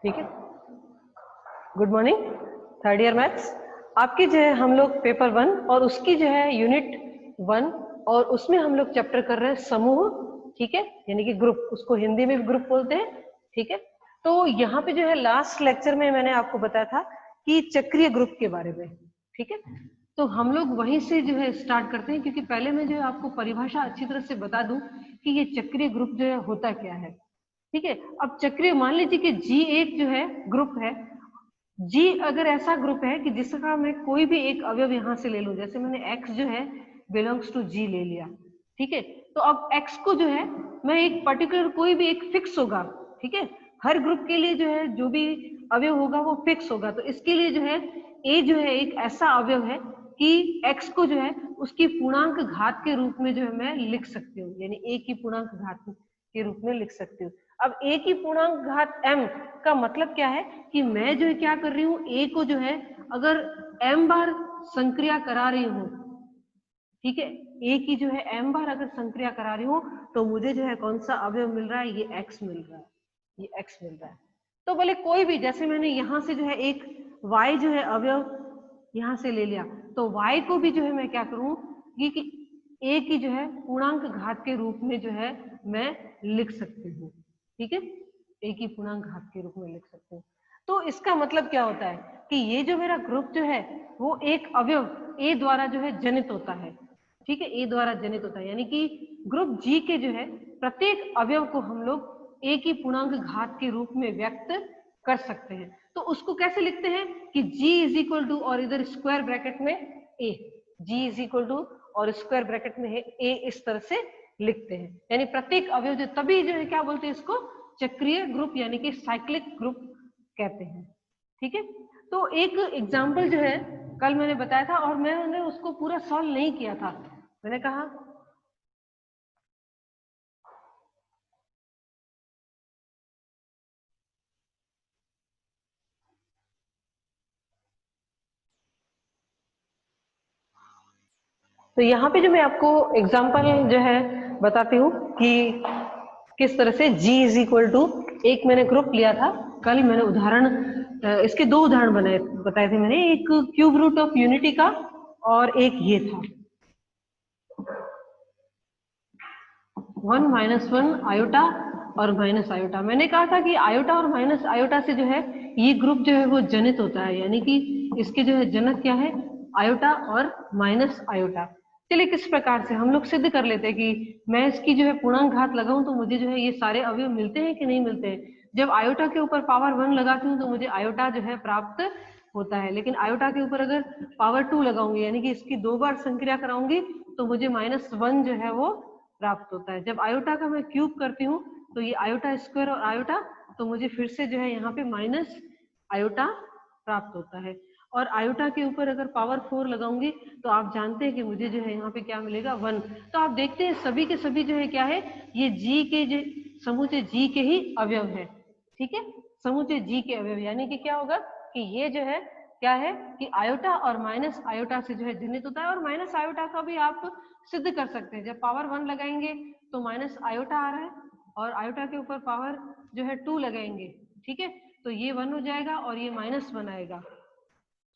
ठीक है, good morning. Third year maths आपकी जो है हम लोग पेपर 1 और उसकी जो है यूनिट 1 और उसमें हम लोग चैप्टर कर रहे हैं समूह। ठीक है, यानी कि ग्रुप, उसको हिंदी में भी ग्रुप बोलते हैं। ठीक है, तो यहाँ पे जो है लास्ट लेक्चर में मैंने आपको बताया था कि चक्रीय ग्रुप के बारे में। ठीक है, तो हम लोग वहीं से जो है स्टार्ट करते हैं, क्योंकि पहले मैं जो है आपको परिभाषा अच्छी तरह से बता दूं कि ये चक्रीय ग्रुप जो है होता क्या है। ठीक है, अब चक्रीय मान लीजिए कि जी एक जो है ग्रुप है। जी अगर ऐसा ग्रुप है कि जिसका मैं कोई भी एक अवयव यहां से ले लूं, जैसे मैंने एक्स जो है बिलोंग्स टू जी ले लिया। ठीक है, तो अब एक्स को जो है मैं एक पर्टिकुलर कोई भी एक फिक्स होगा। ठीक है, हर ग्रुप के लिए जो है जो भी अवयव होगा वो फिक्स होगा। तो इसके लिए जो है ए जो है एक ऐसा अवयव है कि एक्स को जो है उसकी पूर्णांक घात के रूप में जो है मैं लिख सकती हूँ, यानी ए की पूर्णांक घात के रूप में लिख सकती हूँ। अब ए की पूर्णांक घात m का मतलब क्या है कि मैं जो है क्या कर रही हूँ, ए को जो है अगर m बार संक्रिया करा रही हूँ। ठीक है, ए की जो है m बार अगर संक्रिया करा रही हूँ तो मुझे जो है कौन सा अवयव मिल रहा है, ये x मिल रहा है, ये x मिल रहा है। तो बोले कोई भी, जैसे मैंने यहां से जो है एक y जो है अवयव यहां से ले लिया, तो y को भी जो है मैं क्या करूं, ये कि a की जो है पूर्णांक घात के रूप में जो है मैं लिख सकती हूँ। ठीक है, a की पूर्णांक घात के रूप में लिख सकती हूँ। तो इसका मतलब क्या होता है कि ये जो मेरा ग्रुप जो है वो एक अवयव a द्वारा जो है जनित होता है। ठीक है, ए द्वारा जनित होता है, यानी कि ग्रुप जी के जो है प्रत्येक अवयव को हम लोग ए की पूर्णांक घात के रूप में व्यक्त कर सकते हैं। तो उसको कैसे लिखते हैं कि जी इज इक्वल टू, और इधर स्क्वायर ब्रैकेट में ए, जी इज इक्वल टू और स्क्वायर ब्रैकेट में है ए, इस तरह से लिखते हैं। यानी प्रत्येक अवयव जो, तभी जो है क्या बोलते हैं इसको, चक्रीय ग्रुप यानी कि साइक्लिक ग्रुप कहते हैं। ठीक है, तो एक एग्जाम्पल जो है कल मैंने बताया था और मैंने उसको पूरा सॉल्व नहीं किया था। मैंने कहा तो यहाँ पे जो मैं आपको एग्जाम्पल जो है बताती हूँ कि किस तरह से G इज इक्वल टू, एक मैंने ग्रुप लिया था कल, मैंने उदाहरण इसके दो उदाहरण बताए थे मैंने, एक क्यूब रूट ऑफ यूनिटी का और एक ये था 1 - 1 आयोटा और माइनस आयोटा। मैंने कहा था कि आयोटा और माइनस आयोटा से जो है ये ग्रुप जो है वो जनित होता है, यानी कि इसके जो है जनक क्या है, आयोटा और माइनस आयोटा। चलिए किस प्रकार से हम लोग सिद्ध कर लेते हैं कि मैं इसकी जो है पूर्णांक घात लगाऊं तो मुझे जो है ये सारे अवयव मिलते हैं कि नहीं मिलते हैं। जब आयोटा के ऊपर पावर 1 लगाती हूँ तो मुझे आयोटा जो है प्राप्त होता है, लेकिन आयोटा के ऊपर अगर पावर 2 लगाऊंगी यानी कि इसकी 2 बार संक्रिया कराऊंगी तो मुझे -1 जो है वो प्राप्त होता है। जब आयोटा का मैं क्यूब करती हूँ तो ये आयोटा स्क्वायर और आयोटा, तो मुझे फिर से जो है यहाँ पे माइनस आयोटा प्राप्त होता है। और आयोटा के ऊपर अगर पावर 4 लगाऊंगी तो आप जानते हैं कि मुझे जो है यहाँ पे क्या मिलेगा, 1। तो आप देखते हैं सभी के सभी जो है क्या है, ये जी के जो समूचे जी के ही अवयव है। ठीक है, समूचे जी के अवयव, यानी कि क्या होगा कि ये जो है क्या है कि आयोटा और माइनस आयोटा से जो है जनित होता है। और माइनस आयोटा का भी आप सिद्ध कर सकते हैं, जब पावर 1 लगाएंगे तो माइनस आयोटा आ रहा है और आयोटा के ऊपर पावर जो है 2 लगाएंगे। ठीक है, तो ये 1 हो जाएगा और ये -1 आएगा,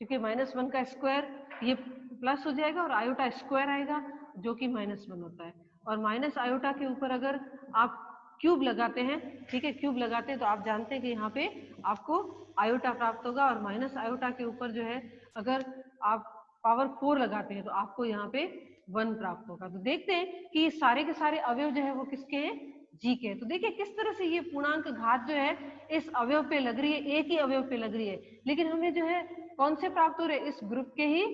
क्योंकि -1 का स्क्वायर ये प्लस हो जाएगा और आयोटा स्क्वायर आएगा जो कि -1 होता है। और माइनस आयोटा के ऊपर अगर आप क्यूब लगाते हैं, ठीक है, क्यूब लगाते हैं तो आप जानते हैं कि यहाँ पे आपको आयोटा प्राप्त होगा, और माइनस आयोटा के ऊपर जो है अगर आप पावर 4 लगाते हैं तो आपको यहाँ पे 1 प्राप्त होगा। तो देखते हैं कि ये सारे के सारे अवयव जो है वो किसके हैं, जी के। तो देखिए किस तरह से ये पूर्णांक घात जो है इस अवयव पे लग रही है, एक ही अवयव पे लग रही है, लेकिन हमें जो है कौन से प्राप्त हो रहे, इस ग्रुप के ही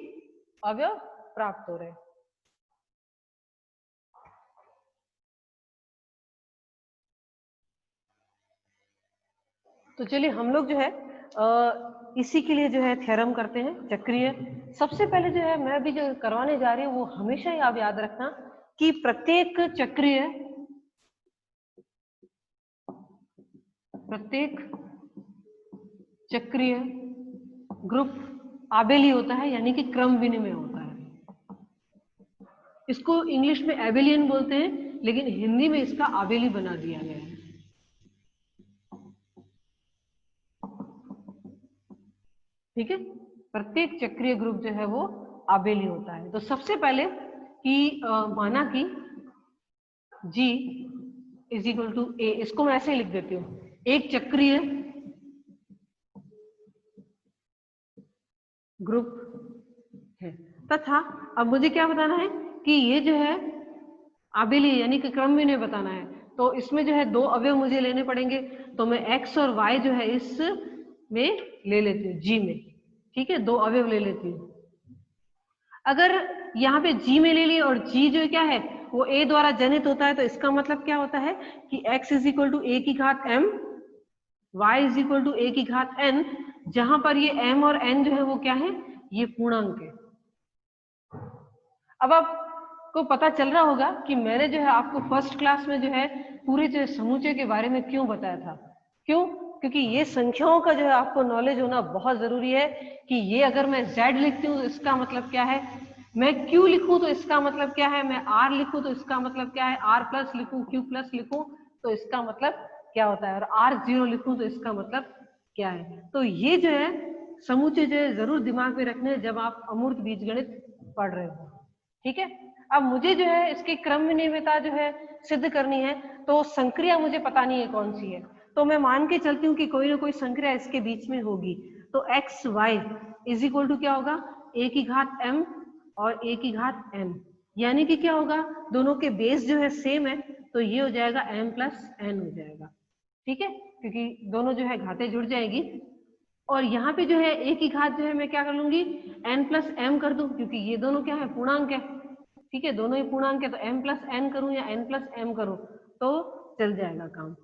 अवयव प्राप्त हो रहे। तो चलिए हम लोग जो है इसी के लिए जो है थ्योरम करते हैं चक्रीय। सबसे पहले जो है मैं भी जो करवाने जा रही हूँ वो हमेशा ही आप याद रखना कि प्रत्येक चक्रीय ग्रुप आबेली होता है, यानी कि क्रम विनिमय होता है। इसको इंग्लिश में एबेलियन बोलते हैं, लेकिन हिंदी में इसका आबेली बना दिया गया है। ठीक है, प्रत्येक चक्रीय ग्रुप जो है वो आबेली होता है। तो सबसे पहले कि माना कि G इज इक्वल टू ए, इसको मैं ऐसे लिख देती हूँ, एक चक्रीय ग्रुप है तथा अब मुझे क्या बताना है कि ये जो है आबेली यानी कि क्रम भी नहीं बताना है। तो इसमें जो है दो अवयव मुझे लेने पड़ेंगे, तो मैं x और y जो है इस में ले लेती हूँ, G में। ठीक है, दो अवयव ले लेती हूँ। अगर यहाँ पे G में ले लिए और G जो क्या है वो A द्वारा जनित होता है, तो इसका मतलब क्या होता है कि x is equal to A की घात m, y is equal to A की घात n, जहां पर ये m और n जो है वो क्या है, ये पूर्णांक है। अब आपको पता चल रहा होगा कि मैंने जो है आपको फर्स्ट क्लास में जो है पूरे जो समुच्चय के बारे में क्यों बताया था। क्यों? क्योंकि ये संख्याओं का जो है आपको नॉलेज होना बहुत जरूरी है कि ये अगर मैं z लिखती हूँ तो इसका मतलब क्या है, मैं q लिखूं तो इसका मतलब क्या है, मैं r लिखूं तो इसका मतलब क्या है, r प्लस लिखूं, q प्लस लिखूं तो इसका मतलब क्या होता है, और r0 लिखूं तो इसका मतलब क्या है। तो ये जो है समुच्चय जो है जरूर दिमाग में रखने जब आप अमूर्त बीजगणित पढ़ रहे हो। ठीक है, अब मुझे जो है इसकी क्रम विनिमयता जो है सिद्ध करनी है, तो संक्रिया मुझे पता नहीं है कौन सी है, तो मैं मान के चलती हूँ कि कोई ना कोई संक्रिया इसके बीच में होगी। तो X Y is equal to क्या होगा, ए की घात m और ए की घात n, यानी कि क्या होगा, दोनों के बेस जो है सेम है, तो ये हो जाएगा m प्लस n हो जाएगा। ठीक है, क्योंकि दोनों जो है घातें जुड़ जाएगी। और यहाँ पे जो है ए की घात जो है मैं क्या कर लूंगी, n प्लस m कर दूं, क्योंकि ये दोनों क्या है, पूर्णांक है। ठीक है, दोनों ही पूर्णांक है, तो m प्लस n करूं या n प्लस m करूं तो चल जाएगा काम।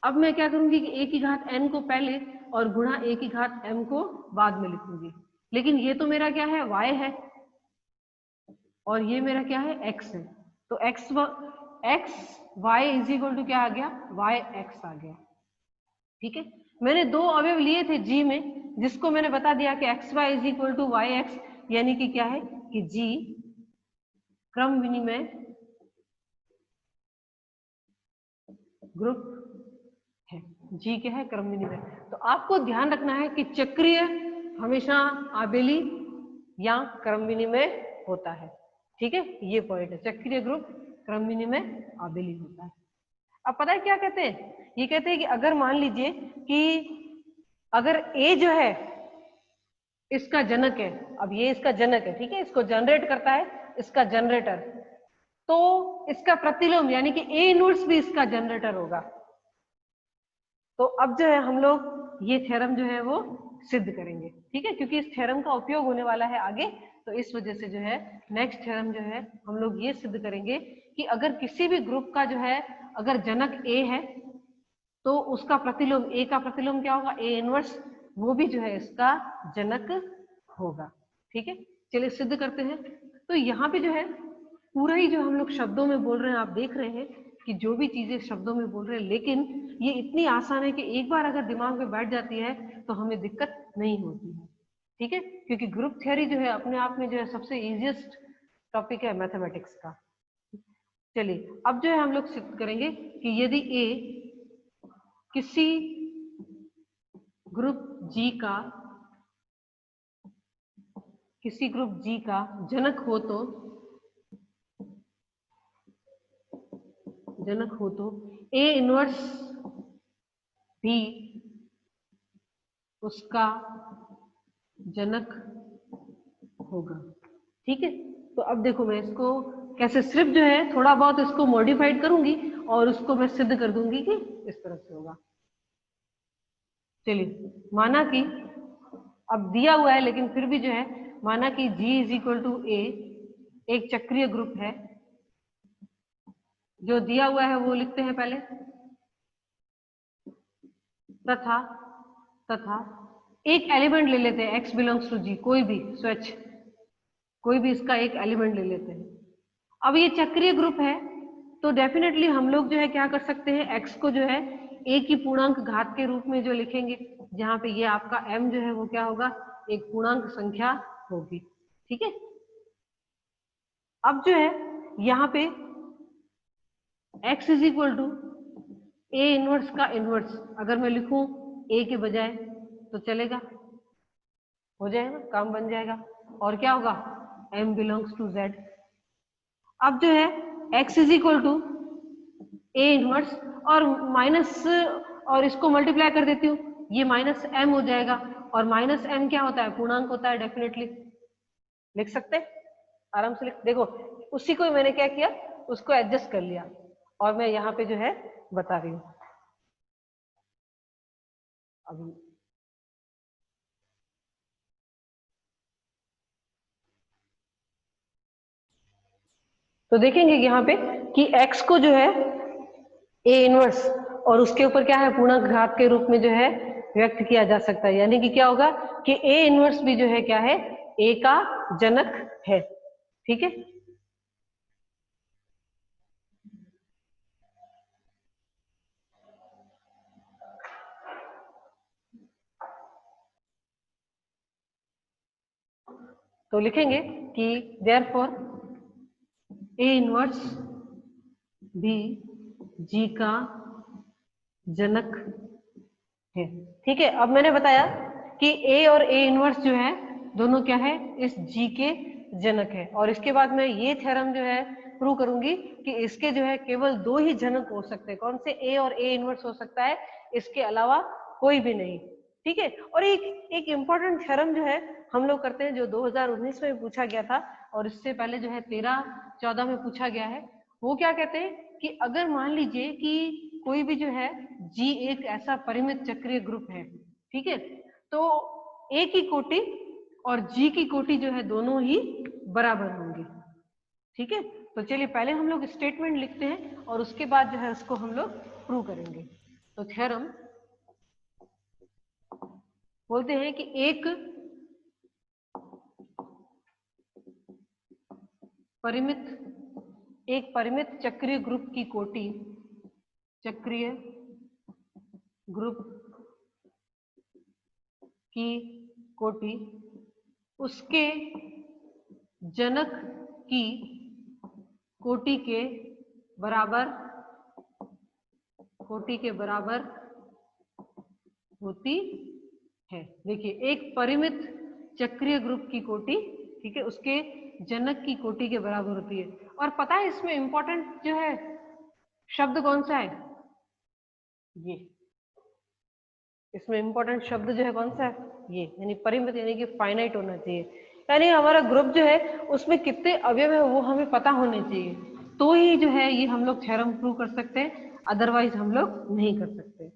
अब मैं क्या करूंगी कि a की घात n को पहले और गुणा a की घात m को बाद में लिखूंगी। लेकिन ये तो मेरा क्या है, y है, और ये मेरा क्या है, x है। तो x y is equal to क्या आ गया, y x आ गया। ठीक है, मैंने दो अवयव लिए थे G में, जिसको मैंने बता दिया कि X Y is equal to Y X, यानी कि क्या है कि G क्रम विनिमय ग्रुप है। G क्या है, क्रम विनिमय। तो आपको ध्यान रखना है कि चक्रीय हमेशा आबेली या क्रम विनिमय होता है। ठीक है, ये पॉइंट है, चक्रीय ग्रुप क्रम विनिमय आबेली होता है। अब पता है क्या कहते हैं, ये कहते हैं कि अगर मान लीजिए कि अगर A जो है इसका जनक है, अब ये इसका जनक है, ठीक है, इसको जनरेट करता है इसका जनरेटर, तो इसका प्रतिलोम यानी कि A इनवर्स भी इसका जनरेटर होगा। तो अब जो है हम लोग ये थ्योरम जो है वो सिद्ध करेंगे। ठीक है, क्योंकि इस थ्योरम का उपयोग होने वाला है आगे, तो इस वजह से जो है नेक्स्ट थ्योरम जो है हम लोग ये सिद्ध करेंगे कि अगर किसी भी ग्रुप का जो है अगर जनक A है तो उसका प्रतिलोम, A का प्रतिलोम क्या होगा, A इनवर्स, वो भी जो है इसका जनक होगा। ठीक है, चलिए सिद्ध करते हैं। तो यहाँ पे जो है पूरा ही जो हम लोग शब्दों में बोल रहे हैं, आप देख रहे हैं कि जो भी चीजें शब्दों में बोल रहे हैं, लेकिन ये इतनी आसान है कि एक बार अगर दिमाग में बैठ जाती है तो हमें दिक्कत नहीं होती है। ठीक है, क्योंकि ग्रुप थ्योरी जो है अपने आप में जो है सबसे इजिएस्ट टॉपिक है मैथमेटिक्स का। चलिए अब जो है हम लोग सिद्ध करेंगे कि यदि A किसी ग्रुप G का जनक हो तो A इनवर्स भी उसका जनक होगा। ठीक है, तो अब देखो मैं इसको कैसे सिर्फ जो है थोड़ा बहुत इसको मॉडिफाइड करूंगी और उसको मैं सिद्ध कर दूंगी कि इस तरह से होगा। चलिए माना कि अब दिया हुआ है, लेकिन फिर भी जो है माना कि G is equal to A एक चक्रीय ग्रुप है, जो दिया हुआ है वो लिखते हैं पहले, तथा एक एलिमेंट ले लेते हैं x बिलोंग्स टू G, कोई भी स्वच्छ, कोई भी इसका एक एलिमेंट ले लेते हैं। अब ये चक्रीय ग्रुप है, तो डेफिनेटली हम लोग जो है क्या कर सकते हैं, x को जो है a की पूर्णांक घात के रूप में जो लिखेंगे, जहां पे ये आपका m जो है वो क्या होगा, एक पूर्णांक संख्या होगी। ठीक है, अब जो है यहाँ पे x is equal to a inverse का इनवर्स अगर मैं लिखूं a के बजाय तो चलेगा, हो जाएगा ना, काम बन जाएगा। और क्या होगा, m बिलोंग्स टू z। अब जो है x is equal to a inverse और माइनस, और इसको मल्टीप्लाई कर देती हूँ, ये माइनस m हो जाएगा। और माइनस m क्या होता है, पूर्णांक होता है, डेफिनेटली लिख सकते हैं, आराम से लिख। देखो उसी को मैंने क्या किया, उसको एडजस्ट कर लिया और मैं यहाँ पे जो है बता रही हूँ अभी। तो देखेंगे यहाँ पे कि x को जो है a इनवर्स और उसके ऊपर क्या है, पूर्णांक घात के रूप में जो है व्यक्त किया जा सकता है। यानी कि क्या होगा कि a इनवर्स भी जो है क्या है, a का जनक है। ठीक है, तो लिखेंगे कि देयरफॉर a इनवर्स भी g का जनक है। ठीक है, अब मैंने बताया कि a और a इनवर्स जो है दोनों क्या है, इस g के जनक है। और इसके बाद मैं ये थ्योरम जो है प्रूव करूंगी कि इसके जो है केवल दो ही जनक हो सकते हैं। कौन से, a और a इनवर्स हो सकता है, इसके अलावा कोई भी नहीं। ठीक है, और एक इंपॉर्टेंट थ्योरम जो है हम लोग करते हैं, जो 2019 में पूछा गया था और इससे पहले जो है 13-14 में पूछा गया है। वो क्या कहते हैं कि अगर मान लीजिए कि कोई भी जो है G एक ऐसा परिमित चक्रीय ग्रुप है, ठीक है, तो A की कोटि और G की कोटि जो है दोनों ही बराबर होंगी। ठीक है, तो चलिए पहले हम लोग स्टेटमेंट लिखते हैं और उसके बाद जो है उसको हम लोग प्रूव करेंगे। तो थ्योरम बोलते हैं कि एक परिमित चक्रीय ग्रुप की कोटि, चक्रीय ग्रुप की कोटि उसके जनक की कोटि के बराबर होती है। देखिए एक परिमित चक्रीय ग्रुप की कोटि, ठीक है, उसके जनक की कोटि के बराबर होती है। और पता है इसमें इंपॉर्टेंट जो है शब्द कौन सा है, ये इसमें इंपॉर्टेंट शब्द जो है कौन सा है, ये, यानी परिमित, यानी कि फाइनाइट होना चाहिए। यानी हमारा ग्रुप जो है उसमें कितने अवयव है वो हमें पता होने चाहिए, तो ही जो है ये हम लोग थ्योरम प्रूव कर सकते हैं, अदरवाइज हम लोग नहीं कर सकते।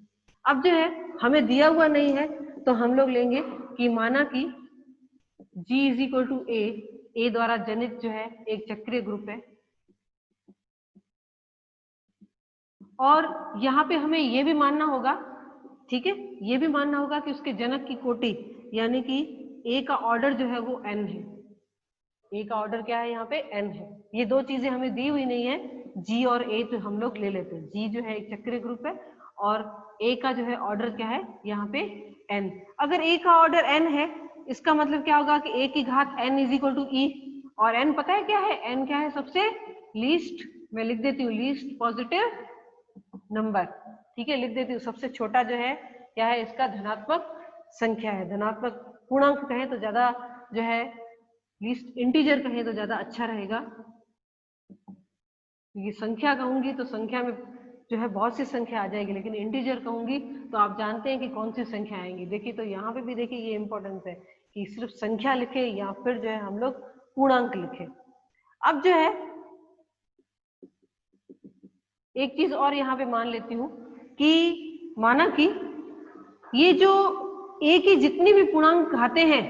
अब जो है हमें दिया हुआ नहीं है, तो हम लोग लेंगे कि माना कि G इज इक्वल टू ए द्वारा जनित जो है एक चक्रीय ग्रुप है, और यहाँ पे हमें ये भी मानना होगा, ठीक है, ये भी मानना होगा कि उसके जनक की कोटि यानी कि A का ऑर्डर जो है वो n है। A का ऑर्डर क्या है, यहाँ पे n है। ये दो चीजें हमें दी हुई नहीं है, G और A तो हम लोग ले लेते हैं। G जो है एक चक्रीय ग्रुप है और A का जो है ऑर्डर क्या है, यहाँ पे n। अगर A का ऑर्डर n है, इसका मतलब क्या होगा कि A की घात n इज इक्वल टू ई, और n पता है क्या है, n क्या है, सबसे लीस्ट, मैं लिख देती हूँ लीस्ट पॉजिटिव नंबर। ठीक है, लिख देती हूँ, सबसे छोटा जो है क्या है, इसका धनात्मक संख्या है। धनात्मक पूर्णांक कहें तो ज्यादा जो है, लीस्ट इंटीजर कहें तो ज्यादा अच्छा रहेगा, क्योंकि संख्या कहूंगी तो संख्या में जो है बहुत सी संख्या आ जाएगी, लेकिन इंटीजर कहूंगी तो आप जानते हैं कि कौन सी संख्या आएंगी। देखिए तो यहाँ पे भी देखिए ये इंपॉर्टेंस है कि सिर्फ संख्या लिखे या फिर जो है हम लोग पूर्णांक लिखे। अब जो है एक चीज और यहाँ पे मान लेती हूँ कि माना कि ये जो A की जितनी भी पूर्णांक घाते हैं,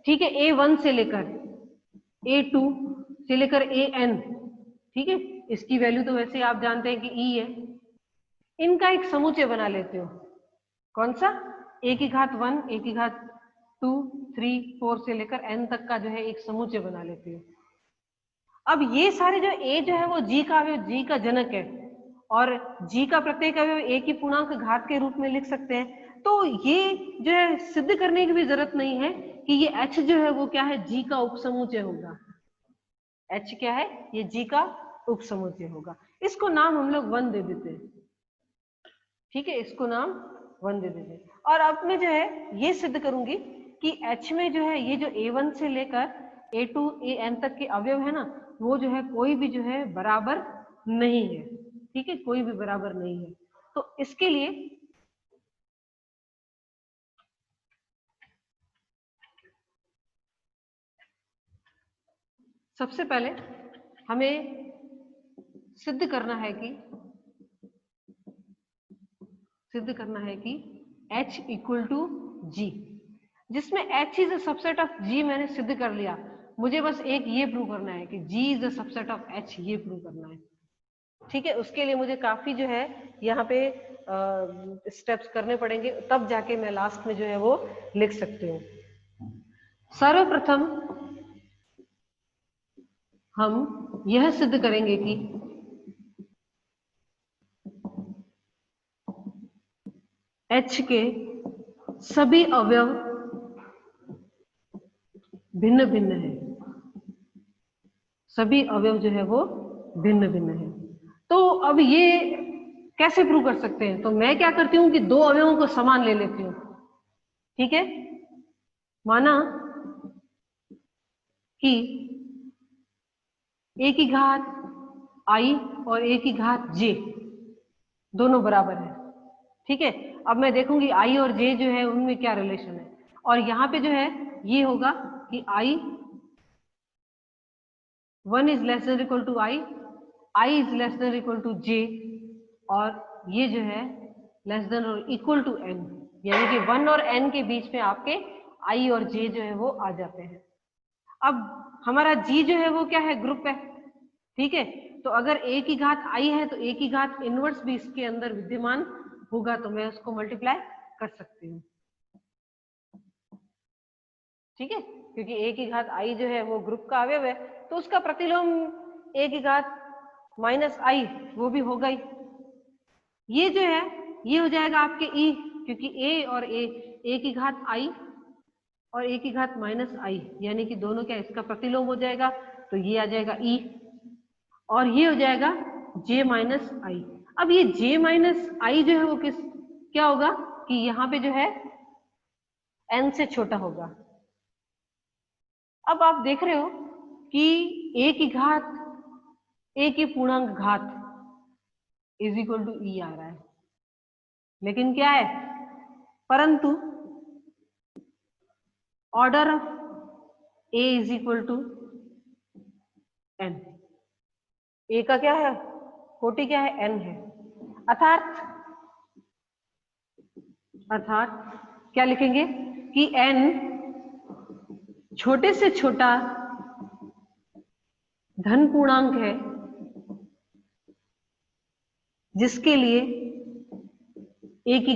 ठीक है, A1 से लेकर A2 से लेकर AN, ठीक है, इसकी वैल्यू तो वैसे आप जानते हैं कि E है, इनका एक समुच्चय बना लेते हो। कौन सा, A की घात 1, A की घात 2, 3, 4 से लेकर N तक का जो है एक समुच्चय बना लेते हो। अब ये सारे जो A जो है वो G का अवयव, G का जनक है, और G का प्रत्येक अवयव A की पूर्णांक घात के रूप में लिख सकते हैं। तो ये जो है सिद्ध करने की भी जरूरत नहीं है कि ये H जो है वो क्या है, G का उपसमुच्चय होगा। H क्या है, ये G का उपसमुच्चय होगा। इसको नाम हम लोग 1 दे देते हैं। ठीक है, इसको नाम 1 दे देते हैं। और अब मैं जो है ये सिद्ध करूंगी कि H में जो है ये जो A1 से लेकर A2 AN तक के अवयव है ना, वो जो है कोई भी जो है बराबर नहीं है। ठीक है, कोई भी बराबर नहीं है। तो इसके लिए सबसे पहले हमें सिद्ध करना है कि H इक्वल टू G, जिसमें H is a subset of G मैंने सिद्ध कर लिया। मुझे बस एक ये प्रूव करना है कि G is a subset of H, ये प्रूव करना है। ठीक है, उसके लिए मुझे काफी जो है यहाँ पे स्टेप्स करने पड़ेंगे, तब जाके मैं लास्ट में जो है वो लिख सकती हूँ। सर्वप्रथम हम यह सिद्ध करेंगे कि H के सभी अवयव भिन्न भिन्न है। सभी अवयव जो है वो भिन्न भिन्न है। तो अब ये कैसे प्रूव कर सकते हैं? तो मैं क्या करती हूँ कि दो अवयवों को समान ले लेती हूँ। ठीक है, माना कि a की घात I और a की घात j दोनों बराबर है। ठीक है, अब मैं देखूंगी I और j जो है उनमें क्या रिलेशन है, और यहाँ पे जो है ये होगा कि I1 is less than equal to I is less than equal to j, और ये जो है लेस देन और इक्वल टू n, यानी कि 1 और n के बीच में आपके I और j जो है वो आ जाते हैं। अब हमारा G जो है वो क्या है? ग्रुप है। ठीक है, तो अगर a की घात I है तो a की घात इनवर्स भी इसके अंदर विद्यमान होगा, तो मैं उसको मल्टीप्लाई कर सकती हूँ। ठीक है, क्योंकि a की घात I जो है वो ग्रुप का अवयव है, तो उसका प्रतिलोम a की घात माइनस I वो भी होगा ही। ये जो है ये हो जाएगा आपके E, क्योंकि a और a की घात I और a की घात माइनस I, यानी कि दोनों क्या इसका प्रतिलोम हो जाएगा, तो ये आ जाएगा E, और ये हो जाएगा j माइनस आई। अब ये j माइनस आई जो है वो क्या होगा कि यहाँ पे जो है n से छोटा होगा। अब आप देख रहे हो कि a की घात a की पूर्णांक घात इज इक्वल टू ई आ रहा है, लेकिन क्या है, परंतु order of a is equal to n, a का क्या है, कोटि क्या है, n है, अर्थात क्या लिखेंगे कि n छोटे से छोटा धन पूर्णांक है जिसके लिए a की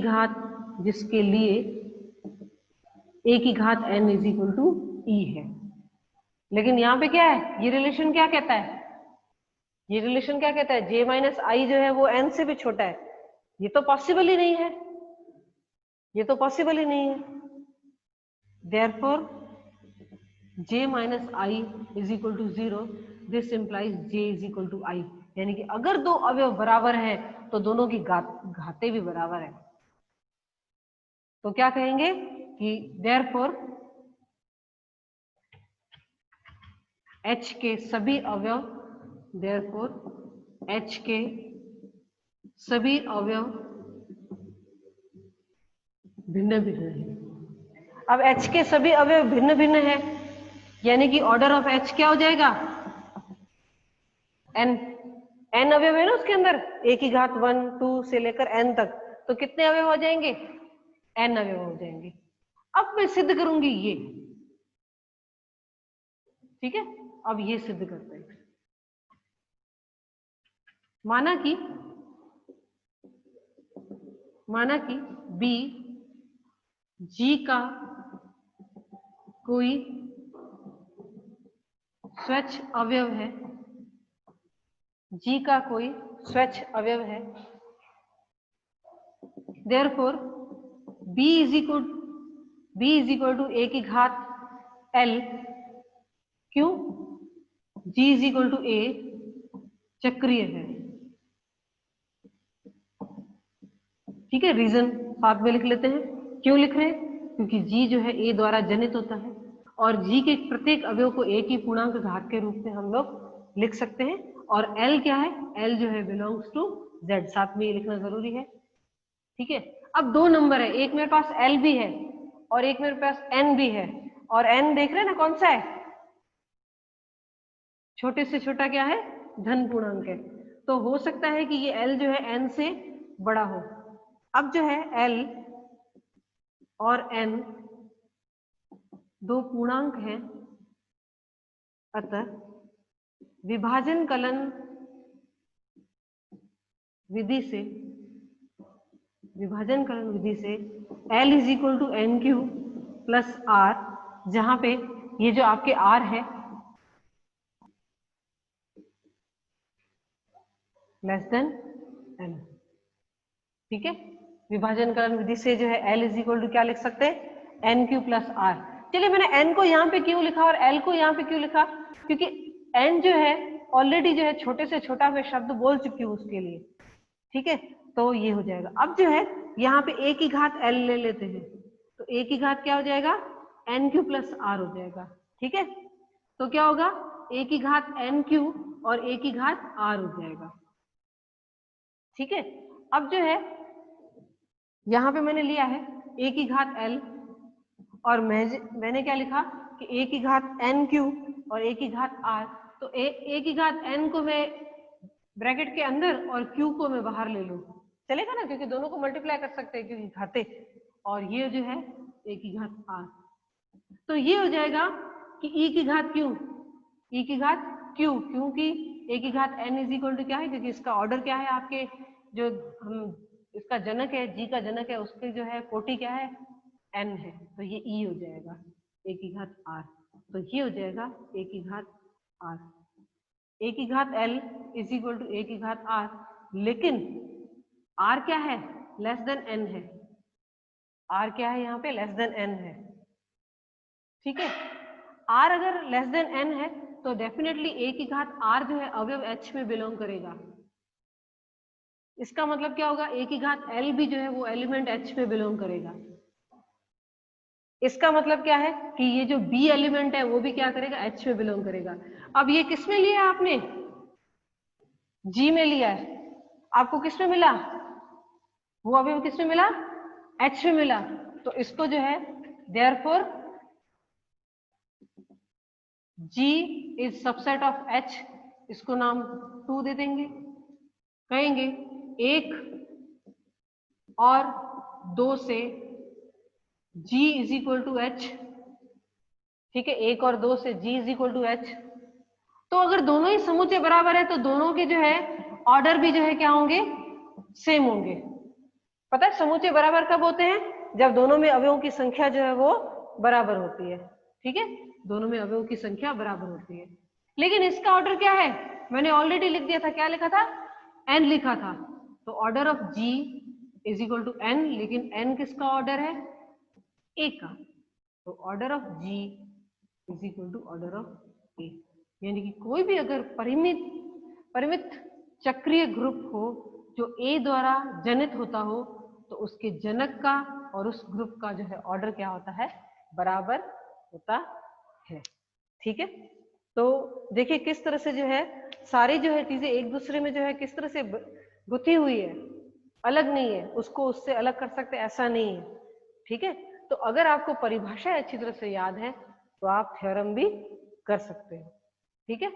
घात n इज इक्वल टू ई है। लेकिन यहाँ पे क्या है, ये रिलेशन क्या कहता है, j माइनस आई जो है वो n से भी छोटा है। ये तो पॉसिबल ही नहीं है, therefore j minus I is equal to 0, this implies j is equal to I, यानी कि अगर दो अवयव बराबर है तो दोनों की घातें भी बराबर है। तो क्या कहेंगे कि therefore h के सभी अवयव भिन्न भिन्न है। अब h के सभी अवयव भिन्न भिन्न है, यानी कि ऑर्डर ऑफ h क्या हो जाएगा, n अवयव है ना उसके अंदर, a की घात 1 2 से लेकर n तक, तो कितने अवयव हो जाएंगे, n अवयव हो जाएंगे। अब मैं सिद्ध करूंगी ये, ठीक है, अब ये सिद्ध करते हैं। माना कि b g का कोई स्वच्छ अवयव है, therefore b is equal to a की घात l, क्यों, g is equal to a चक्रीय है। ठीक है, रीजन साथ में लिख लेते हैं, क्यों लिख रहे हैं, क्योंकि जी जो है ए द्वारा जनित होता है और जी के प्रत्येक अवयव को ए की पूर्णांक घात के रूप में हम लोग लिख सकते हैं। और एल क्या है, एल जो है बिलोंग्स टू जेड, साथ में ये लिखना जरूरी है। ठीक है, अब दो नंबर है, एक मेरे पास एल भी है और एक मेरे पास एन भी है, और एन देख रहे हैं ना कौन सा है, छोटे से छोटा क्या है, धन पूर्णांक है। तो हो सकता है कि ये एल जो है एन से बड़ा हो। अब जो है एल और एन दो पूर्णांक हैं, अतः विभाजन कलन विधि से L is equal to n q plus r, जहां पे ये जो आपके आर है लेस देन एन। ठीक है, विभाजन कलन विधि से जो है L इज इक्वल टू क्या लिख सकते हैं, एन क्यू प्लस आर। चलिए, मैंने एन को यहाँ पे क्यों लिखा और एल को यहाँ पे क्यों लिखा, क्योंकि एन जो है ऑलरेडी जो है छोटे से छोटा मैं शब्द बोल चुकी हूँ उसके लिए। ठीक है, तो ये हो जाएगा। अब जो है यहाँ पे ए की घात एल ले लेते हैं, तो ए की घात क्या हो जाएगा, एन क्यू प्लस आर हो जाएगा। ठीक है, तो क्या होगा, ए की घात एन क्यू और ए की घात आर हो जाएगा। ठीक है, अब जो है यहाँ पे मैंने लिया है ए की घात एल और मैंने क्या लिखा कि ए की घात एन क्यू और ए की घात आर। तो ए की घात एन को मैं ब्रैकेट के अंदर और क्यू को मैं बाहर ले लूं, चलेगा ना, क्योंकि दोनों को मल्टीप्लाई कर सकते हैं क्योंकि घाते, और ये जो है ए की घात आर। तो ये हो जाएगा कि ई की घात क्यू, ई की घात क्यू, क्योंकि ए की घात एन इज इक्वल टू क्या है, क्योंकि इसका ऑर्डर क्या है, आपके जो इसका जनक है, जी का जनक है, उसके जो है कोटि क्या है, एन है, तो ये ई हो जाएगा ए की घात आर। तो ये हो जाएगा ए की घात आर, ए की घात L is equal to A की घात आर, लेकिन आर क्या है, लेस देन एन है, आर क्या है यहाँ पे, लेस देन एन है। ठीक है, आर अगर लेस देन एन है तो डेफिनेटली ए की घात आर जो है अवयव एच में बिलोंग करेगा। इसका मतलब क्या होगा, ए की घात एल भी जो है वो एलिमेंट एच में बिलोंग करेगा। इसका मतलब क्या है कि ये जो बी एलिमेंट है वो भी क्या करेगा, एच में बिलोंग करेगा। अब ये किस में लिया है आपने, जी में लिया है, आपको किस में मिला, वो अभी किस में मिला, एच में मिला। तो इसको जो है therefore G is subset of H, इसको नाम 2 दे देंगे, कहेंगे 1 और 2 से G is equal to H. ठीक है, 1 और 2 से G is equal to H. तो अगर दोनों ही समुच्चय बराबर है तो दोनों के जो है ऑर्डर भी जो है क्या होंगे, सेम होंगे। पता है समुच्चय बराबर कब होते हैं, जब दोनों में अवयवों की संख्या जो है वो बराबर होती है। ठीक है, दोनों में अवयवों की संख्या बराबर होती है। लेकिन इसका ऑर्डर क्या है, मैंने ऑलरेडी लिख दिया था, क्या लिखा था, n लिखा था। तो order of G is equal to n, लेकिन n किसका ऑर्डर है, a का। तो order of G is equal to order of a, यानी कि कोई भी अगर परिमित चक्रीय ग्रुप हो जो A द्वारा जनित होता हो तो उसके जनक का और उस ग्रुप का जो है ऑर्डर क्या होता है, बराबर होता है। ठीक है, तो देखिए किस तरह से जो है सारी जो है चीजें एक दूसरे में जो है किस तरह से गुथी हुई है, अलग नहीं है, उसको उससे अलग कर सकते ऐसा नहीं है। ठीक है, तो अगर आपको परिभाषा अच्छी तरह से याद है तो आप थ्योरम भी कर सकते हैं। ठीक है।